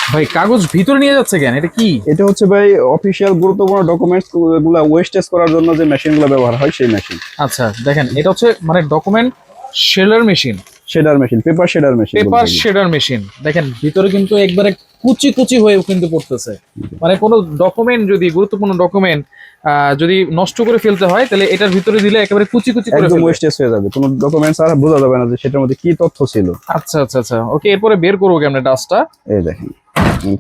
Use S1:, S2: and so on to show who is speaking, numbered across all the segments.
S1: ভাই কাগজ ভিতরে নিয়ে যাচ্ছে কেন, এটা কি?
S2: এটা হচ্ছে ভাই অফিসিয়াল গুরুত্বপূর্ণ ডকুমেন্টস গুলো ওয়েস্টেজ করার জন্য যে মেশিনগুলো ব্যবহার হয় সেই মেশিন।
S1: আচ্ছা দেখেন, এটা হচ্ছে মানে document shredder machine,
S2: shredder machine, paper shredder machine.
S1: Paper shredder machine. দেখেন ভিতরে কিন্তু একবারে কুচি কুচি হয়ে কিন্তু পড়তেছে। মানে কোনো ডকুমেন্ট যদি, গুরুত্বপূর্ণ ডকুমেন্ট যদি নষ্ট করে ফেলতে হয় তাহলে এটার ভিতরে দিলে একেবারে কুচি কুচি করে
S2: একদম
S1: ফেলবে।
S2: ওয়েস্টেজ হয়ে যাবে, কোনো ডকুমেন্টস আর বোঝা যাবে না যে সেটার মধ্যে কি তথ্য ছিল।
S1: আচ্ছা আচ্ছা আচ্ছা, ওকে। এরপরে বের করবো কেমনে ডাস্টটা?
S2: এই দেখেন,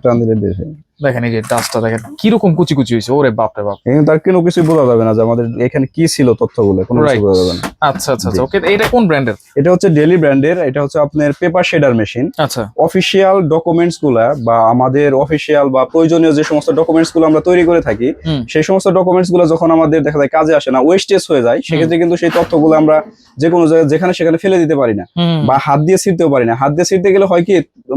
S2: টান দিলে বের হয়।
S1: দেখেন এই যে ডাস্টটা দেখেন কিরকম কুচি কুচি হয়েছে, ওরে বাপ রে বাপ।
S2: এখানে তার কোনো কিছু বোঝা যাবে না যে আমাদের এখানে কি ছিল তথ্যগুলো, কোনো কিছু
S1: Right.
S2: বোঝা যাবে না।
S1: আচ্ছা আচ্ছা আচ্ছা, ওকে। এটা কোন ব্র্যান্ডের?
S2: এটা হচ্ছে ডেলি ব্র্যান্ডের, এটা হচ্ছে আপনার পেপার শেডার মেশিন।
S1: আচ্ছা
S2: অফিসিয়াল ডকুমেন্টস গুলা বা আমাদের অফিসিয়াল বা প্রয়োজনীয় যে সমস্ত ডকুমেন্টস গুলো আমরা তৈরি করে থাকি,
S1: হুম।
S2: সেই সমস্ত ডকুমেন্টস গুলো যখন আমাদের দেখা যায় কাজে আসে না, ওয়েস্টেজ হয়ে যায়, সেক্ষেত্রে কিন্তু সেই তথ্যগুলো আমরা যে কোনো জায়গায় যেখানে সেখানে ফেলে দিতে পারি না,
S1: হুম,
S2: বা হাত দিয়ে ছিঁড়তেও পারি না। হাত দিয়ে ছিঁড়তে গেলে হয় কি,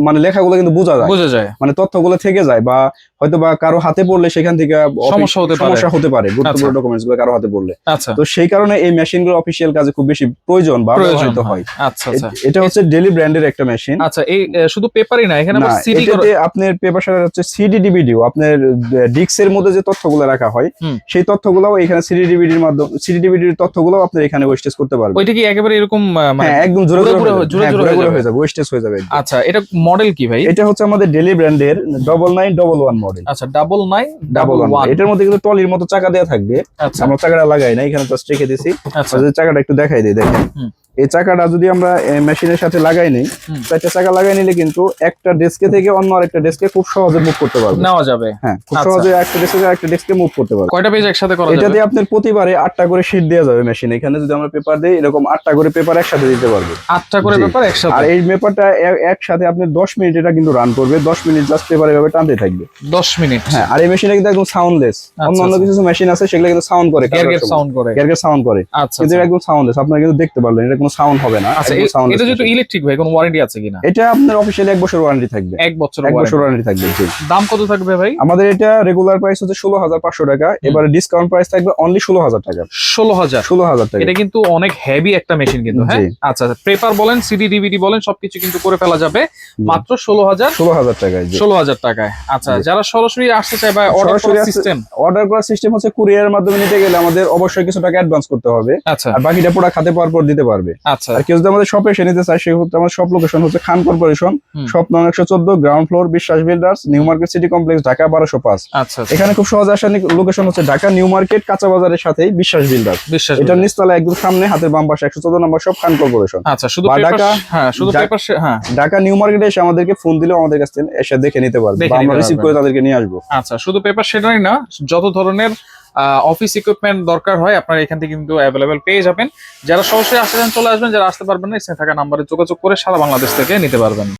S2: মানে লেখাগুলো কিন্তু বোঝা যায়,
S1: বোঝা যায়।
S2: মানে তথ্যগুলো থেকে যায়, বা হয়তো বা কারো হাতে পড়লে সেখান থেকে সমস্যা হতে পারে গুরুত্বপূর্ণ ডকুমেন্টস গুলো কারো হাতে পড়লে।
S1: আচ্ছা,
S2: তো সেই কারণে এই মেশিনগুলো অফিসিয়াল কাজে খুব বেশি প্রয়োজন বা ব্যবহৃত হয়।
S1: আচ্ছা আচ্ছা
S2: এটা হচ্ছে ডেলি ব্র্যান্ডের একটা মেশিন।
S1: আচ্ছা, এই শুধু পেপারই না, এখানে আবার
S2: না,
S1: সিডি
S2: এটাতে আপনার পেপার শেডার হচ্ছে সিডি ডিভিডিও, আপনার ডিস্কের মধ্যে যে তথ্যগুলো রাখা হয়
S1: হুম।
S2: সেই তথ্যগুলোও এখানে সিডি ডিভিডির মাধ্যমে, সিডি ডিভিডির তথ্যগুলো আপনি এখানে ওয়েস্টেজ করতে পারবেন।
S1: ওইটা কি একেবারে এরকম মানে?
S2: হ্যাঁ, একদম জোরে
S1: ঘুরে
S2: জোরে
S1: ঘুরে
S2: হয়ে যাবে, ওয়েস্টেজ হয়ে যাবে একদম।
S1: আচ্ছা, এটা মডেল কি ভাই?
S2: এটা হচ্ছে আমাদের ডেলি ব্র্যান্ডের 9911 মডেল।
S1: আচ্ছা, 9911।
S2: এটার মধ্যে কিন্তু টলির মতো চাকা দেয়া থাকবে।
S1: আচ্ছা
S2: আমরা চাকাটা লাগাই না, এখানে জাস্ট রেখে দিছি।
S1: আচ্ছা
S2: যে চাকাটা একটু দেখাই দিই, দেখেন।
S1: হুম।
S2: এই চাকাটা যদি আমরা মেশিনের সাথে লাগাই নিই,
S1: হুম।
S2: চারটা চাকা লাগাই নিলে কিন্তু একটা ডেস্কে থেকে অন্য আরেকটা ডেস্কে খুব সহজে মুভ করতে পারবে,
S1: নেওয়া যাবে।
S2: হ্যাঁ, খুব
S1: আচ্ছা।
S2: সহজে একটা ডেস্ক থেকে আরেকটা ডেস্কে মুভ করতে পারবে।
S1: কয়টা পেজ একসাথে করা যাবে?
S2: এটাতে আপনার প্রতিবারে 8টা করে শীট দেওয়া যাবে মেশিন। এখানে যদি আমরা পেপার দেই, এরকম 8টা করে পেপার একসাথে দিতে পারবে।
S1: 8টা করে
S2: জি।
S1: পেপার একসাথে।
S2: আর এই পেপারটা একসাথে আপনি 10 মিনিট এটা কিন্তু রান করবে, 10 মিনিট জাস্ট পেপার এভাবে টানতে থাকবে।
S1: 10 মিনিট।
S2: হ্যাঁ, আর এই মেশিনটা কিন্তু একদম সাউন্ডলেস। অন্যান্য কিছু মেশিন আছে সেগুলো কিন্তু সাউন্ড করে,
S1: গ্যারগেট সাউন্ড করে।
S2: গ্যারগেট সাউন্ড করে,
S1: আচ্ছা
S2: কিন্তু এটা একদম সাউন্ডলেস। আপনারা কিন্তু দেখতে পারবেন এটা কোনো সাউন্ড হবে না।
S1: আচ্ছা,
S2: একদম soundless
S1: এটা যেহেতু
S2: machine।
S1: ইলেকট্রিক ভাই, কোনো ওয়ারেন্টি আছে কিনা?
S2: এটা আপনার অফিসিয়ালি 1 বছর ওয়ারেন্টি থাকবে।
S1: 1 বছর
S2: 1 বছর ওয়ারেন্টি থাকবে। জি।
S1: দাম কত থাকবে ভাই?
S2: আমাদের এটা রেগুলার প্রাইস হচ্ছে 16,500 টাকা, এবারে ডিসকাউন্ট প্রাইস থাকবে অনলি 16,000 টাকা।
S1: 16,000
S2: টাকা।
S1: এটা কিন্তু অনেক হেভি একটা মেশিন কিন্তু। হ্যাঁ,
S2: জি।
S1: আচ্ছা, পেপার বলেন, সিডি ডিভিডি বলেন, সবকিছু কিন্তু করে ফেলা যাবে মাত্র
S2: 16,000 টাকায়। জি।
S1: 16,000 টাকায়। আচ্ছা,
S2: জি।
S1: যারা সরাসরি আসতে চায় বা অর্ডার
S2: সরাসরি
S1: করার সিস্টেম?
S2: অর্ডার করার সিস্টেম হচ্ছে কুরিয়ারের মাধ্যমে নিতে গেলে আমাদের অবশ্যই কিছু টাকা অ্যাডভান্স করতে হবে,
S1: আচ্ছা
S2: আর বাকিটা পুরো খাতে পাওয়ার পর দিতে পারবে।
S1: আচ্ছা
S2: আর কেউ যদি আমাদের শপে এসে নিতে চায়, সেক্ষেত্রে আমার শপ লোকেশন হচ্ছে খান কর্পোরেশন,
S1: হুম।
S2: শপ নং 114, গ্রাউন্ড ফ্লোর, বিশ্বাস builders, new market city complex, Dhaka 1205।
S1: আচ্ছা আচ্ছা।
S2: এখানে খুব সহজে আসার লোকেশন হচ্ছে ঢাকা নিউ মার্কেট কাঁচা বাজারের সাথেই বিশ্বাস বিল্ডার্স।
S1: বিশ্বাস
S2: এটার নিচতলা একদম সামনে হাতের বাম পাশে 114 নম্বর শপ, খান কর্পোরেশন।
S1: আচ্ছা, শুধু
S2: বা
S1: পেপার।
S2: ঢাকা,
S1: হ্যাঁ, শুধু পেপার। হ্যাঁ,
S2: ঢাকা নিউ মার্কেটে এসে আমাদেরকে ফোন দিলেও আমাদের কাছ থেকে এসে দেখে নিতে পারবে,
S1: দেখে
S2: বা
S1: নিতে
S2: আমরা রিসিভ
S1: পারবেন।
S2: করে তাদেরকে নিয়ে আসবো।
S1: আচ্ছা, শুধু পেপার সেটাই না, যত ধরনের অফিস ইকুইপমেন্ট দরকার হয় আপনারা এখান থেকে কিন্তু অ্যাভেলেবেল পেয়ে যাবেন। যারা সরাসরি আসতে চান চলে আসবেন, যারা আসতে পারবেন না স্ক্রিনে থাকা নাম্বারে যোগাযোগ করে সারা বাংলাদেশ থেকে নিতে পারবেন।